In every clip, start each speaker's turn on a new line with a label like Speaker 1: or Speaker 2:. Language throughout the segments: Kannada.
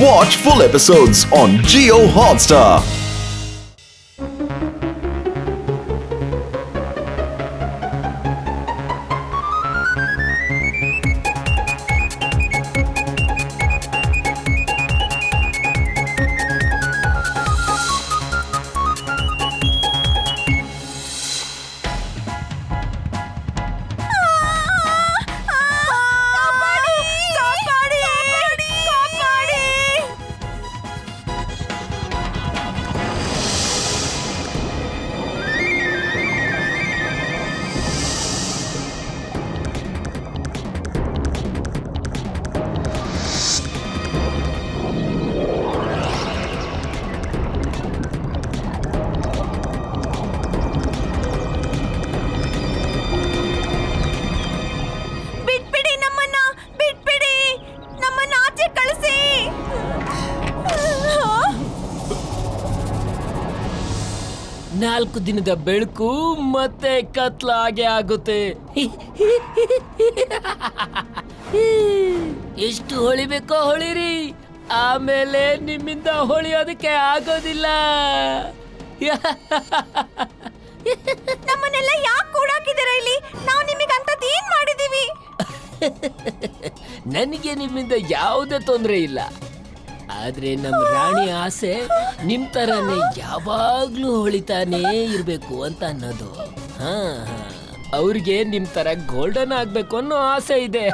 Speaker 1: Watch full episodes on Jio Hotstar.
Speaker 2: ನಾಲ್ಕು ದಿನದ ಬೆಳಕು ಮತ್ತೆ ಕತ್ಲಾಗೆ ಆಗುತ್ತೆ. ಎಷ್ಟು ಹೊಳಿಬೇಕೋ ಹೊಳಿರಿ, ಆಮೇಲೆ ನಿಮ್ಮಿಂದ ಹೊಳಿಯೋದಕ್ಕೆ ಆಗೋದಿಲ್ಲ.
Speaker 3: ನಮ್ಮನ್ನೆಲ್ಲ ಯಾಕೆ ಕೂಡಾಕಿದ್ದೀರಾ ಇಲ್ಲಿ? ನಾವು ನಿಮಗೆ ಅಂತದ್ದು ಏನ್ ಮಾಡಿದೀವಿ?
Speaker 2: ನನಗೆ ನಿಮ್ಮಿಂದ ಯಾವುದೇ ತೊಂದರೆ ಇಲ್ಲ, ಆದ್ರೆ ನಮ್ಮ ರಾಣಿ ಆಸೆ ನಿಮ್ ತರನೇ ಯಾವಾಗ್ಲೂ ಹೊಳಿತಾನೇ ಇರ್ಬೇಕು ಅಂತ ಅನ್ನೋದು. ಅವ್ರಿಗೆ ನಿಮ್ ತರ ಗೋಲ್ಡನ್ ಆಗ್ಬೇಕು ಅನ್ನೋ ಆಸೆ ಇದೆ.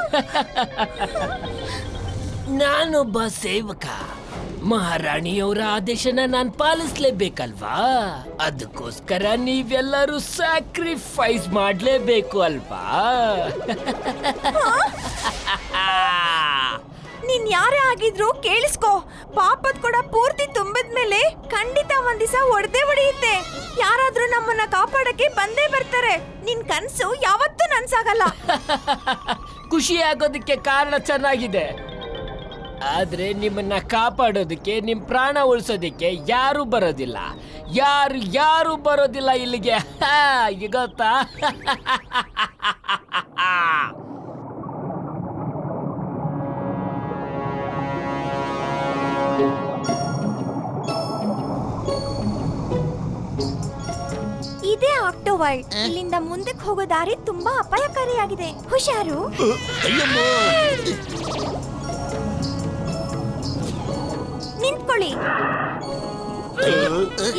Speaker 2: ನಾನೊಬ್ಬ ಸೇವಕ, ಮಹಾರಾಣಿಯವರ ಆದೇಶನ ನಾನು ಪಾಲಿಸ್ಲೇಬೇಕಲ್ವಾ? ಅದಕ್ಕೋಸ್ಕರ ನೀವೆಲ್ಲರೂ ಸ್ಯಾಕ್ರಿಫೈಸ್ ಮಾಡ್ಲೇಬೇಕು ಅಲ್ವಾ?
Speaker 3: ನೀನ್ ಯಾರೇ ಆಗಿದ್ರು ಕೇಳಿಸ್ಕೋ, ಪಾಪದ ಕೂಡ ಪೂರ್ತಿ ತುಂಬಿದ್ಮೇಲೆ ಖಂಡಿತ ಒಂದ್ ದಿವಸ ಒಡೆದೇ ಹೊಡೆಯುತ್ತೆ. ಯಾರಾದ್ರೂ ನಮ್ಮನ್ನ ಕಾಪಾಡಕ್ಕೆ ಬಂದೇ ಬರ್ತಾರೆ. ನಿನ್ ಕನ್ಸು ಯಾವತ್ತೂ ನನ್ಸಾಗಲ್ಲ.
Speaker 2: ಖುಷಿ ಆಗೋದಕ್ಕೆ ಕಾರಣ ಚೆನ್ನಾಗಿದೆ, ಆದ್ರೆ ನಿಮ್ಮನ್ನ ಕಾಪಾಡೋದಕ್ಕೆ, ನಿಮ್ ಪ್ರಾಣ ಉಳಿಸೋದಕ್ಕೆ ಯಾರು ಬರೋದಿಲ್ಲ. ಯಾರು ಬರೋದಿಲ್ಲ ಇಲ್ಲಿಗೆ. ಗೊತ್ತಾ?
Speaker 3: ಇದೇ ಆಕ್ಟೋವೈಡ್. ಇಲ್ಲಿಂದ ಮುಂದಕ್ಕೆ ಹೋಗೋ ದಾರಿ ತುಂಬಾ ಅಪಾಯಕಾರಿಯಾಗಿದೆ. ಹುಷಾರು. ನಿಂತ್ಕೊಳ್ಳಿ.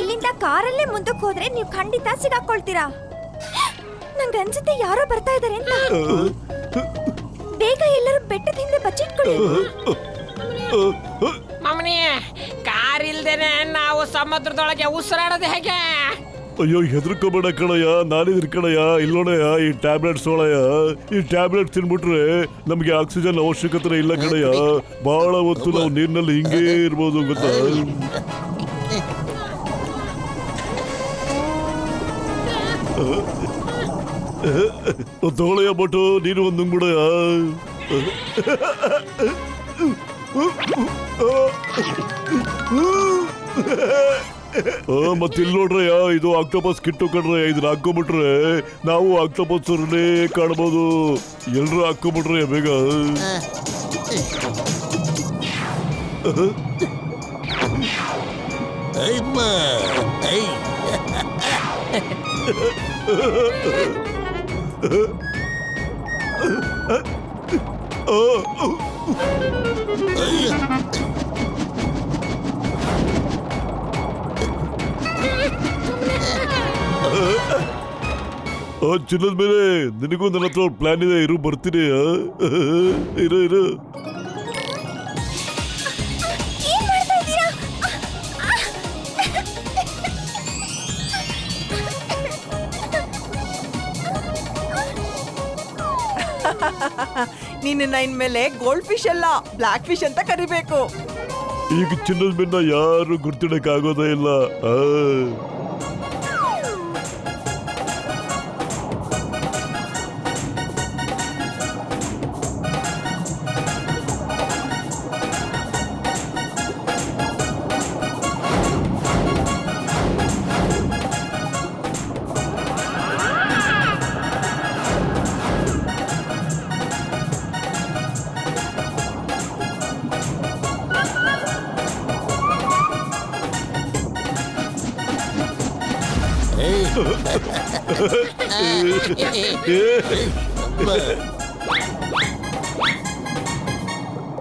Speaker 3: ಇಲ್ಲಿಂದ ಕಾರಲ್ಲೇ ಮುಂದಕ್ಕೆ ಹೋದ್ರೆ ನೀವು ಖಂಡಿತ ಸಿಗಾಕೊಳ್ತೀರಾ. ನಂಗೆ ಅನ್ಸುತ್ತೆ ಯಾರೋ ಬರ್ತಾ ಇದಾರೆ ಅಂತ. ಬೇಗ ಎಲ್ಲರೂ ಬೆಟ್ಟದ ಹಿಂದೆ ಬಚ್ಚಿಟ್ಕೊಳ್ಳಿ.
Speaker 2: ಮಮ್ಮನಿ, ಕಾರ್ ಇಲ್ದೇನೆ ನಾವು ಸಮುದ್ರದೊಳಗೆ ಉಸಿರಾಡೋದು ಹೇಗೆ?
Speaker 4: ಅಯ್ಯೋ, ಹೆದರ್ಕೋಬೇಡ ಕಣಯ್ಯ, ನಾನಿದ್ರ ಕಣಯ್ಯ. ಇಲ್ಲೋಣಯ್ಯ, ಈ ಟ್ಯಾಬ್ಲೆಟ್ಸ್ ತೊಗೊಳಯ್ಯ. ಈ ಟ್ಯಾಬ್ಲೆಟ್ ತಿನ್ಬಿಟ್ರೆ ನಮ್ಗೆ ಆಕ್ಸಿಜನ್ ಅವಶ್ಯಕತೆ ಇಲ್ಲ ಕಣಯ್ಯ. ಬಹಳ ಹೊತ್ತು ನಾವು ನೀರಿನಲ್ಲಿ ಹಿಂಗೇ ಇರ್ಬೋದು, ಗೊತ್ತಾ? ತಗೊಳಯ್ಯ ಬಟ್ಟು, ನೀನು ಒಂದು ನುಂಗ್ಬಿಡಯ್ಯ. ಮತ್ತೆ ಇಲ್ಲಿ ನೋಡ್ರಯ್ಯ, ಇದು ಆಕ್ಟೋಪಸ್ ಕಿಟ್ಟು ಕಣ್ರಯ್ಯ. ಇದನ್ನ ಹಾಕೊಂಡ್ಬಿಟ್ರೆ ನಾವು ಆಕ್ಟೋಪಸ್ ಕಾಣಬಹುದು. ಎಲ್ರು ಹಾಕೊಂಡ್ಬಿಟ್ರಯ್ಯ ಬೇಗ. ಚಿನ್ನದ ಮೇಲೆ ನಿನಗೂ ನನ್ನ ಹತ್ರ ಪ್ಲಾನ್ ಇದೆ. ಇರು, ಬರ್ತೀನಿ. ಇರು.
Speaker 5: ನಿನ್ನ ಇನ್ಮೇಲೆ ಗೋಲ್ಡ್ ಫಿಶ್ ಅಲ್ಲ, ಬ್ಲಾಕ್ ಫಿಶ್ ಅಂತ ಕರಿಬೇಕು.
Speaker 4: ಈಗ ಚಿನ್ನದ ಮೇಲೆ ಯಾರು ಗುರ್ತಿಡಕ್ ಆಗೋದೇ ಇಲ್ಲ.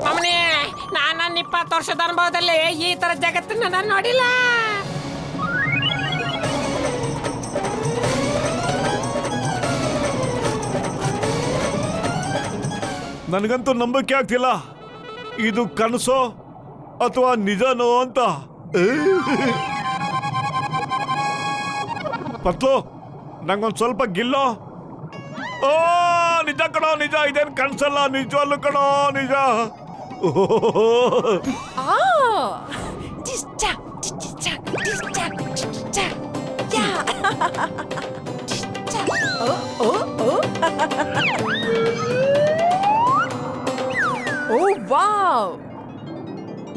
Speaker 6: ಅವನೇ ನಾನು 20 ವರ್ಷದ ಅನುಭವದಲ್ಲಿ ಈ ತರ ಜಗತ್ತನ್ನ ನಾನು ನೋಡಿಲ್ಲ.
Speaker 4: ನನಗಂತೂ ನಂಬಿಕೆ ಆಗ್ತಿಲ್ಲ, ಇದು ಕನಸೋ ಅಥವಾ ನಿಜನೋ ಅಂತ. ಪತ್ಲು, ನಂಗೊಂದು ಸ್ವಲ್ಪ ಗಿಲ್ಲೋ. ಓ ನಿಜ ಕಣೋ, ನಿಜ, ಇದೇನು ಕನಸಲ್ಲ, ನಿಜವಲ್ಲೂ ಕಣೋ, ನಿಜ.
Speaker 3: ಆ ಡಿಸ್ಚಾಕ್ ಡಿಸ್ಚಾಕ್ ಡಿಸ್ಚಾಕ್ ಡಿಸ್ಚಾಕ್ ಯಾ ಡಿಸ್ಚಾಕ್ ಓ ಓ ಓ
Speaker 5: ಓ ವಾವ್,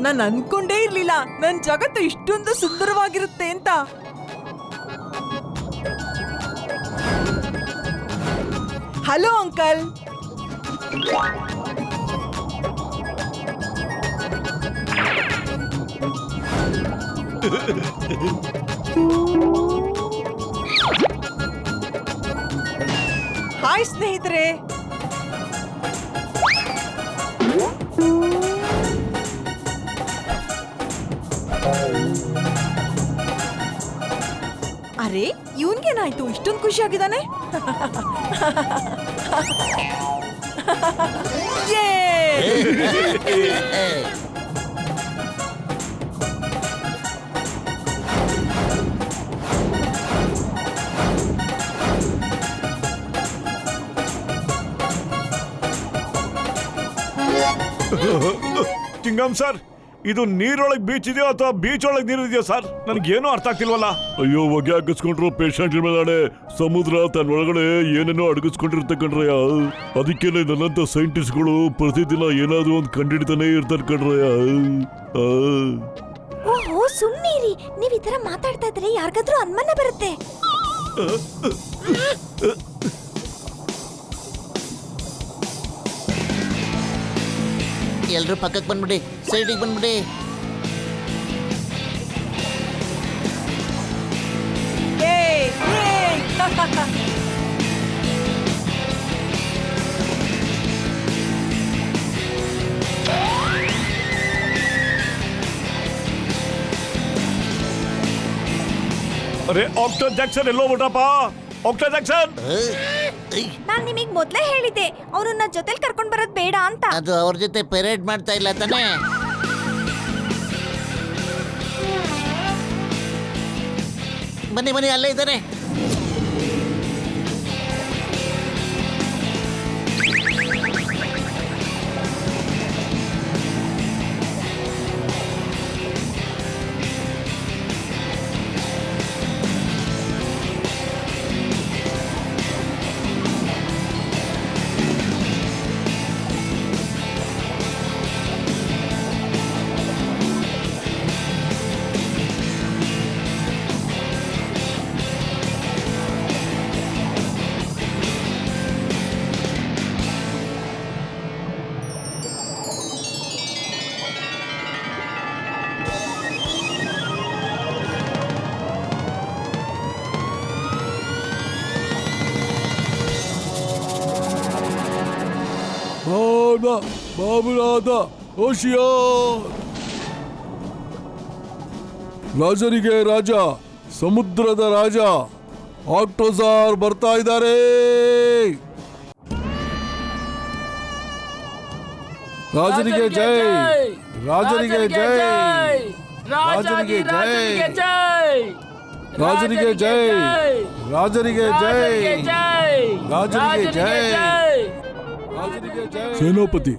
Speaker 5: ನಾನು ಅನ್ಕೊಂಡೇ ಇರ್ಲಿಲ್ಲ ನನ್ ಜಗತ್ತು ಇಷ್ಟೊಂದು ಸುಂದರವಾಗಿರುತ್ತೆ ಅಂತ. Hello uncle. ಹಾಯ್ ಸ್ನೇಹಿತರೆ. ಅರೆ ಇವನ್ಗೇನಾಯ್ತು ಇಷ್ಟೊಂದು ಖುಷಿಯಾಗಿದ್ದಾನೆ?
Speaker 4: ಚಿಂಗಮ್ ಸರ್, ಇದು ನೀರೊಳಗೆ ಬೀಚ್ ಇದೆಯೋ ಅಥವಾ ಬೀಚ್ ಒಳಗೆ ನೀರಿದೆಯೋ ಸರ್? ನನಗೇನೂ ಅರ್ಥ ಆಗ್ತಿಲ್ವಲ್ಲ. ಅಯ್ಯೋ, ಹೊಗೆ ಹಾಕಿಸ್ಕೊಂಡ್ರು ಪೇಷಂಟ್ ಮೇಲಾಡೆ. ಸಮುದ್ರ ತನ್ನ ಒಳಗಡೆ ಏನೇನೋ ಅಡಗಿಸ್ಕೊಂಡಿರುತ್ತೆ ಕಣ್ರಯ್ಯ. ಅದಕ್ಕೇನೆ ನನ್ನಂತ ಸೈಂಟಿಸ್ಟ್ಗಳು ಪ್ರತಿದಿನ ಏನಾದ್ರೂ ಒಂದು ಕಂಡಿಡ್ತಾನೆ ಇರ್ತಾರೆ ಕಣ್ರಯ್ಯ.
Speaker 3: ಓಹೋ ಸುಮ್ಮನಿರಿ, ನೀವ್ ಈ ತರ ಮಾತಾಡ್ತಾ ಇದ್ರೆ ಯಾರಿಗಾದ್ರೂ ಅನುಮಾನ ಬರುತ್ತೆ.
Speaker 7: ಎಲ್ರು ಪಕ್ಕಕ್ಕೆ ಬಂದ್ಬಿಡಿ, ಸೈಡಿಗೆ ಬಂದ್ಬಿಡಿ.
Speaker 4: ಅರೆ ಆಕ್ಟರ್ ಜಾಕ್ಸನ್ ಎಲ್ಲೋ ಬಿಟ್ಟಪ್ಪ? ಆಕ್ಟರ್ ಜಾಕ್ಸನ್,
Speaker 3: ನಾನ್ ನಿಮಗ್ ಮೊದ್ಲೇ ಹೇಳಿದ್ದೆ ಅವ್ರನ್ನ ಜೊತೆಲಿ ಕರ್ಕೊಂಡ್ ಬರೋದ್ ಬೇಡ ಅಂತ.
Speaker 7: ಅದು ಅವ್ರ ಜೊತೆ ಪೆರೇಡ್ ಮಾಡ್ತಾ ಇಲ್ಲ ತಾನೇ? ಬನ್ನಿ ಬನ್ನಿ, ಅಲ್ಲೇ ಇದ್ದಾನೆ.
Speaker 8: ಬಾಬುರಾದ ಓಶಿಯಾರ್. ರಾಜರಿಗೆ ರಾಜ, ಸಮುದ್ರದ ರಾಜ ಆಕ್ಟೋಸಾರ್ ಬರ್ತಾ ಇದ್ದಾರೆ. ರಾಜನಿಗೆ ಜೈ, ರಾಜನಿಗೆ ಜೈ, ರಾಜನಿಗೆ ಜೈ, ರಾಜನಿಗೆ ಜೈ, ರಾಜನಿಗೆ ಜೈ, ರಾಜನಿಗೆ ಜೈ, ರಾಜನಿಗೆ ಜೈ. ಸೇನಾಪತಿ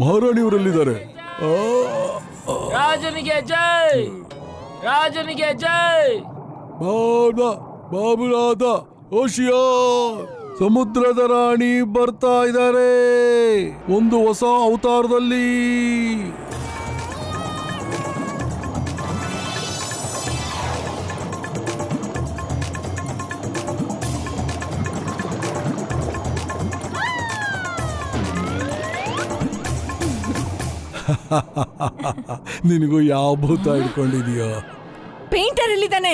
Speaker 8: ಮಹಾರಾಣಿಯವರಲ್ಲಿದ್ದಾರೆ.
Speaker 2: ರಾಜನಿಗೆ ಜೈ, ರಾಜನಿಗೆ ಜೈ.
Speaker 8: ಬಾಬುರಾದ ಓಶಿಯಾರ್, ಸಮುದ್ರದ ರಾಣಿ ಬರ್ತಾ ಇದ್ದಾರೆ ಒಂದು ಹೊಸ ಅವತಾರದಲ್ಲಿ. ನಿನಗೂ ಯಾವ ಭೂತ ಹಿಡ್ಕೊಂಡಿದೀಯೋ?
Speaker 5: ಪೇಂಟರ್ ಎಲ್ಲಿದ್ದಾನೆ?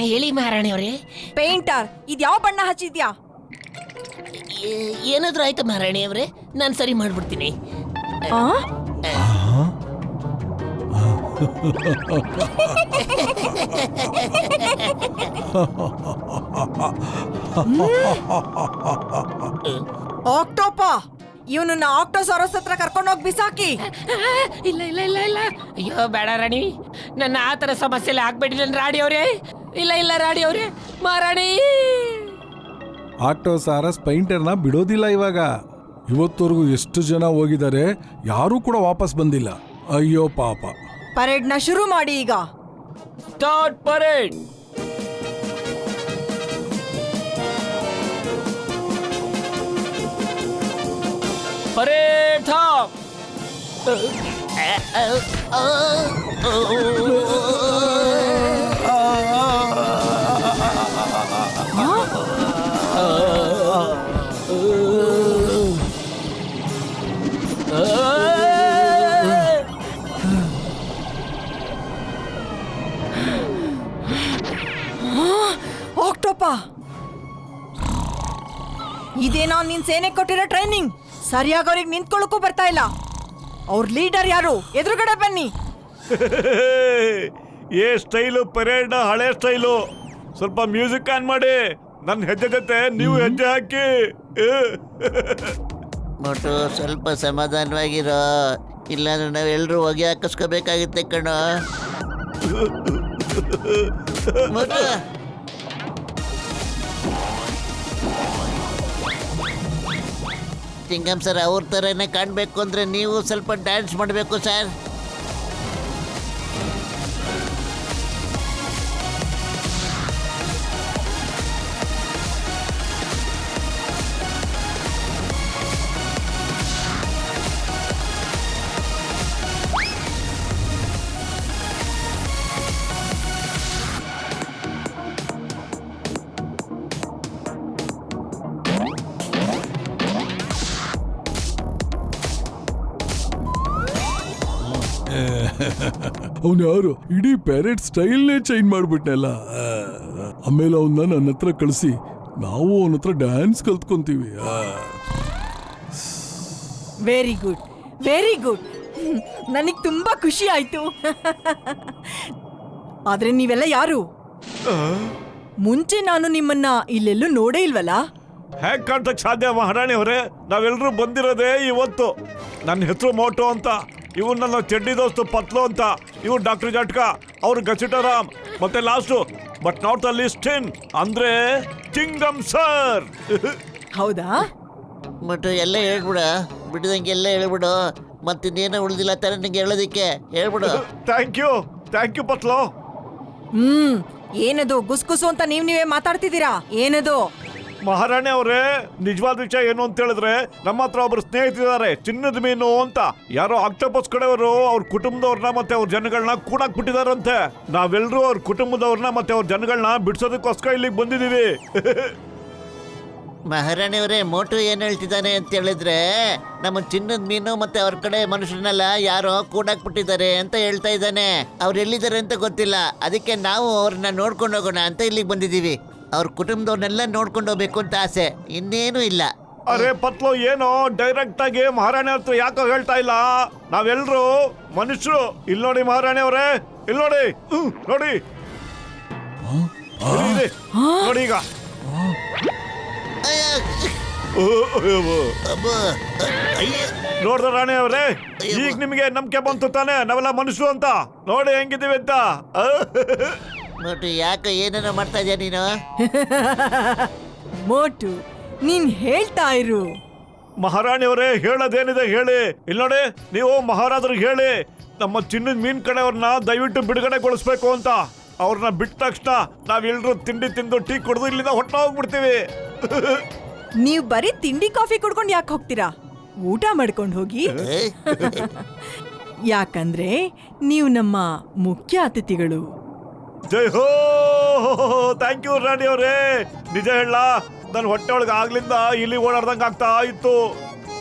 Speaker 6: ಹೇಳಿ ಮಹಾರಾಣಿ ಅವರೇ.
Speaker 3: ಪೇಂಟರ್ ಇದ್ಯಾವ ಬಣ್ಣ ಹಚ್ಚಿದ್ಯಾ?
Speaker 2: ಏನಾದ್ರೂ ಆಯ್ತಾ ಮಹಾರಾಣಿ ಅವರೇ? ನಾನು ಸರಿ ಮಾಡ್ಬಿಡ್ತೀನಿ.
Speaker 3: ಆ? ಆಕ್ಟೋಪ, ಇವನನ್ನ ಆಕ್ಟೋಸಾರಸ್ ಹತ್ರ ಕರ್ಕೊಂಡೋಗಿ ಬಿಸಾಕಿ.
Speaker 6: ಇಲ್ಲ ಇಲ್ಲ ಇಲ್ಲ ಇಲ್ಲ, ಅಯ್ಯೋ ಬೇಡ ರಾಣಿ, ನನ್ನ ಆ ಥರ ಸಮಸ್ಯೆಲ್ಲ ಆಗ್ಬೇಡಿ ನನ್ನ ರಾಣಿ ಅವರೇ. ಇಲ್ಲ ಇಲ್ಲ ರಾಣಿ ಅವರೇ, ಮಹಾರಾಣಿ.
Speaker 8: ಆಕ್ಟೋಸಾರಸ್ ಪೈಂಟರ್ನ ಬಿಡೋದಿಲ್ಲ ಇವಾಗ. ಇವತ್ತವರೆಗೂ ಎಷ್ಟು ಜನ ಹೋಗಿದ್ದಾರೆ, ಯಾರೂ ಕೂಡ ವಾಪಸ್ ಬಂದಿಲ್ಲ. ಅಯ್ಯೋ ಪಾಪ.
Speaker 3: ಪರೇಡ್ನ ಶುರು ಮಾಡಿ ಈಗ.
Speaker 2: Start parade. Parade top.
Speaker 3: ಆಕ್ಟೋಪ, ಇದೇನೋ ನಿನ್ ಸೇನೆ ಕೊಟ್ಟಿರೋ ಟ್ರೈನಿಂಗ್. ಸರಿಯಾಗಿ ಅವ್ರಿಗೆ ನಿಂತ್ಕೊಳ್ಳಕ್ಕೂ ಬರ್ತಾ ಇಲ್ಲ. ಅವ್ರ ಲೀಡರ್ ಯಾರು? ಎದುರುಗಡೆ ಬನ್ನಿ.
Speaker 4: ಏ ಸ್ಟೈಲು ಪರೇಡ್, ಹಳೆ ಸ್ಟೈಲು. ಸ್ವಲ್ಪ ಮ್ಯೂಸಿಕ್ ಆನ್ ಮಾಡಿ. ನನ್ನ ಹೆಜ್ಜೆ ಜೊತೆ ನೀವು ಹೆಜ್ಜೆ ಹಾಕಿ.
Speaker 7: ಮೋಟು ಸ್ವಲ್ಪ ಸಮಾಧಾನವಾಗಿರೋ, ಇಲ್ಲಾಂದ್ರೆ ನಾವೆಲ್ಲರೂ ಹೊಗೆ ಹಾಕಿಸ್ಕೋಬೇಕಾಗುತ್ತೆ ಕಣೋ. ಮೋಟು ಚಿಂಗಮ್ ಸರ್, ಅವ್ರ ಥರನೇ ಕಾಣಬೇಕು ಅಂದರೆ ನೀವು ಸ್ವಲ್ಪ ಡ್ಯಾನ್ಸ್ ಮಾಡಬೇಕು ಸರ್.
Speaker 8: ಅವನು ಯಾರು? ಇಡೀ ಪ್ಯಾರೆಟ್ ಸ್ಟೈಲ್ನೇ ಚೇಂಜ್ ಮಾಡ್ಬಿಟ್ನಲ್ಲ. ಆಮೇಲೆ ಅವನ್ನ ನನ್ನ ಹತ್ರ ಕಳಿಸಿ, ನಾವು ಅವನ ಹತ್ರ ಡ್ಯಾನ್ಸ್ ಕಲ್ತ್ಕೊಂತೀವಿ.
Speaker 3: Very good, very good. ನನಗೆ ತುಂಬಾ ಖುಷಿ ಆಯ್ತು. ಆದ್ರೆ ನೀವೆಲ್ಲ ಯಾರು? ಮುಂಚೆ ನಾನು ನಿಮ್ಮನ್ನ ಇಲ್ಲೆಲ್ಲೂ ನೋಡೇ ಇಲ್ವಲ್ಲ?
Speaker 4: ಹೇಗೆ ಕಾಣ್ತಕ್ಕೆ ಸಾಧ್ಯ ಮಹಾರಾಣಿ ಅವರೇ? ನಾವೆಲ್ಲರೂ ಬಂದಿರೋದೇ ಇವತ್ತು. ನನ್ನ ಹೆಸರು ಮೋಟು ಅಂತ, ಇವ್ರು ನನ್ನ ಚಡ್ಡಿ ದೋಸ್ತು ಪತ್ಲು ಅಂತ, ಇವ್ರು ಡಾಕ್ಟರ್ ಜಟ್ಕ, ಅವ್ರು ಗಸಿಟರಾಮ್, ಮತ್ತೆ last but not the least ಅಂದ್ರೆ ಚಿಂಗಮ್ ಸರ್.
Speaker 3: ಹೌದಾ?
Speaker 7: ಮೋಟು ಎಲ್ಲ ಹೇಳ್ಬಿಡ, ಬಿಡದಂಗೆ ಎಲ್ಲ ಹೇಳ್ಬಿಡು. ಮತ್ತಿನ್ನೇನೋ ಉಳಿದಿಲ್ಲ ತಾನೆ ನಿಂಗೆ ಹೇಳೋದಿಕ್ಕೆ, ಹೇಳ್ಬಿಡು.
Speaker 4: ಥ್ಯಾಂಕ್ ಯು ಪತ್ಲು.
Speaker 3: ಏನದು ಗುಸ್ಗುಸು ಅಂತ ನೀವೇ ಮಾತಾಡ್ತಿದ್ದೀರಾ? ಏನದು?
Speaker 4: ಮಹಾರಾಣಿ ಅವರೇ, ನಿಜವಾದ ವಿಷಯ ಏನು ಅಂತ ಹೇಳಿದ್ರೆ, ನಮ್ಮ ಹತ್ರ ಒಬ್ರು ಸ್ನೇಹಿತರಿದ್ದಾರೆ, ಚಿನ್ನದ ಮೀನು ಅಂತ. ಯಾರೋ ಆಕ್ಟೋಪಸ್ ಕಡೆಯವರು ಅವ್ರ ಕುಟುಂಬದವ್ರನ್ನ ಮತ್ತೆ ಅವ್ರ ಜನಗಳನ್ನ ಕೂಡಾಕ್ ಬಿಟ್ಟಿದಾರಂತೆ. ನಾವೆಲ್ಲರೂ ಅವ್ರ ಕುಟುಂಬದವ್ರನ್ನ ಮತ್ತೆ ಅವ್ರ ಜನಗಳನ್ನ ಬಿಡ್ಸೋದಕ್ಕೋಸ್ಕರ ಇಲ್ಲಿಗೆ ಬಂದಿದೀವಿ.
Speaker 7: ಮಹಾರಾಣಿಯವರೇ, ಮೋಟು ಏನು ಹೇಳ್ತಿದ್ದಾನೆ ಅಂತ ಹೇಳಿದ್ರೆ, ನಮ್ಮ ಚಿನ್ನದ ಮೀನು ಮತ್ತೆ ಅವ್ರ ಕಡೆ ಮನುಷ್ಯರನ್ನೆಲ್ಲ ಯಾರೋ ಕೂಡಾಕ್ಬಿಟ್ಟಿದ್ದಾರೆ ಅಂತ ಹೇಳ್ತಾ ಇದ್ದಾನೆ. ಅವ್ರು ಎಲ್ಲಿದ್ದಾರೆ ಅಂತ ಗೊತ್ತಿಲ್ಲ, ಅದಕ್ಕೆ ನಾವು ಅವ್ರನ್ನ ನೋಡ್ಕೊಂಡು ಹೋಗೋಣ ಅಂತ ಇಲ್ಲಿಗೆ ಬಂದಿದ್ದೀವಿ. ಅವ್ರ ಕುಟುಂಬದವ್ರನ್ನೆಲ್ಲ ನೋಡ್ಕೊಂಡು ಹೋಗ್ಬೇಕು ಅಂತ ಆಸೆ, ಇನ್ನೇನು ಇಲ್ಲ.
Speaker 4: ಅರೆ ಪತ್ಲು, ಏನೋ ಡೈರೆಕ್ಟ್ ಆಗಿ ಮಹಾರಾಣಿ ಹತ್ರ ಯಾಕೋ ಹೇಳ್ತಾ ಇಲ್ಲ? ನಾವೆಲ್ಲರೂ ಮನುಷ್ಯರು. ಇಲ್ಲಿ ನೋಡಿ ಮಹಾರಾಣಿ ಅವರೇ, ಇಲ್ಲಿ ನೋಡಿ, ನೋಡಿ ಇದೆ. ನೋಡಿ ಈಗ ನೋಡ್ದ ರಾಣಿ ಅವರೇ, ಈಗ ನಿಮ್ಗೆ ನಂಬಿಕೆ ಬಂತು ತಾನೆ ನಾವೆಲ್ಲ ಮನುಷ್ಯರು ಅಂತ? ನೋಡಿ ಹೆಂಗಿದ್ದೀವಿ ಅಂತ.
Speaker 7: ಮೋಟು ಯಾಕೆ ಏನೇನೋ ಮಾಡ್ತಾ ಇದೆಯಾ ನೀನು?
Speaker 3: ಮೋಟು, ನೀನ್ ಹೇಳ್ತಾ ಇರು.
Speaker 4: ಮಹಾರಾಣಿಯವರೇ, ಹೇಳೋದೇನಿದೆ ಹೇಳಿ. ಇಲ್ಲಿ ನೋಡಿ, ನೀವು ಮಹಾರಾಜರಿಗೆ ಹೇಳಿ ನಮ್ಮ ಚಿನ್ನದ ಮೀನ್ ಕಡೆಯವ್ರನ್ನ ದಯವಿಟ್ಟು ಬಿಡುಗಡೆಗೊಳಿಸ್ಬೇಕು ಅಂತ. ಅವ್ರನ್ನ ಬಿಟ್ಟ ತಕ್ಷಣ ನಾವೆಲ್ಲರೂ ತಿಂಡಿ ತಿಂದು ಟೀ ಕುಡಿದು ಇಲ್ಲಿಂದ ಹೊಟ್ಟು ಹೋಗ್ಬಿಡ್ತೀವಿ.
Speaker 3: ನೀವ್ ಬರೀ ತಿಂಡಿ ಕಾಫಿ ಕುಡ್ಕೊಂಡು ಯಾಕೆ ಹೋಗ್ತೀರಾ? ಊಟ ಮಾಡ್ಕೊಂಡು ಹೋಗಿ. ಯಾಕಂದ್ರೆ ನೀವು ನಮ್ಮ ಮುಖ್ಯ ಅತಿಥಿಗಳು.
Speaker 4: ಜೈ ಹೋ, ಥ್ಯಾಂಕ್ ಯು ರಾಣಿ ಅವರೇ. ನಿಜ ಹೇಳ, ನನ್ನ ಹೊಟ್ಟೆ ಒಳಗೆ ಆಗ್ಲಿಂದ ಇಲ್ಲಿ ಓಡಾಡ್ದಂಗೆ ಆಗ್ತಾ ಇತ್ತು.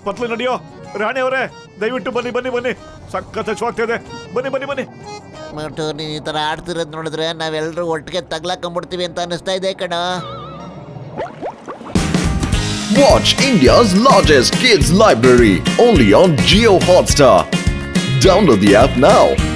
Speaker 4: ಪತ್ಲು ನಡಿಯೋ ರಾಣಿ ಅವರೇ, ದಯವಿಟ್ಟು ಬನ್ನಿ ಬನ್ನಿ ಬನ್ನಿ, ಸಖತ್ ಹಚ್ಚುವಾಗ್ತಿದೆ. ಬನ್ನಿ ಬನ್ನಿ ಬನ್ನಿ.
Speaker 7: ಬಟ್ ನೀನ್ ಈ ತರ ಆಡ್ತಿರೋದ್ ನೋಡಿದ್ರೆ ನಾವೆಲ್ಲರೂ ಒಟ್ಟಿಗೆ ತಗ್ಲಾಕೊಂಡ್ಬಿಡ್ತೀವಿ ಅಂತ ಅನಿಸ್ತಾ ಇದೆ ಕಣ.
Speaker 1: Watch India's largest kids library only on Jio Hotstar. Download the app now.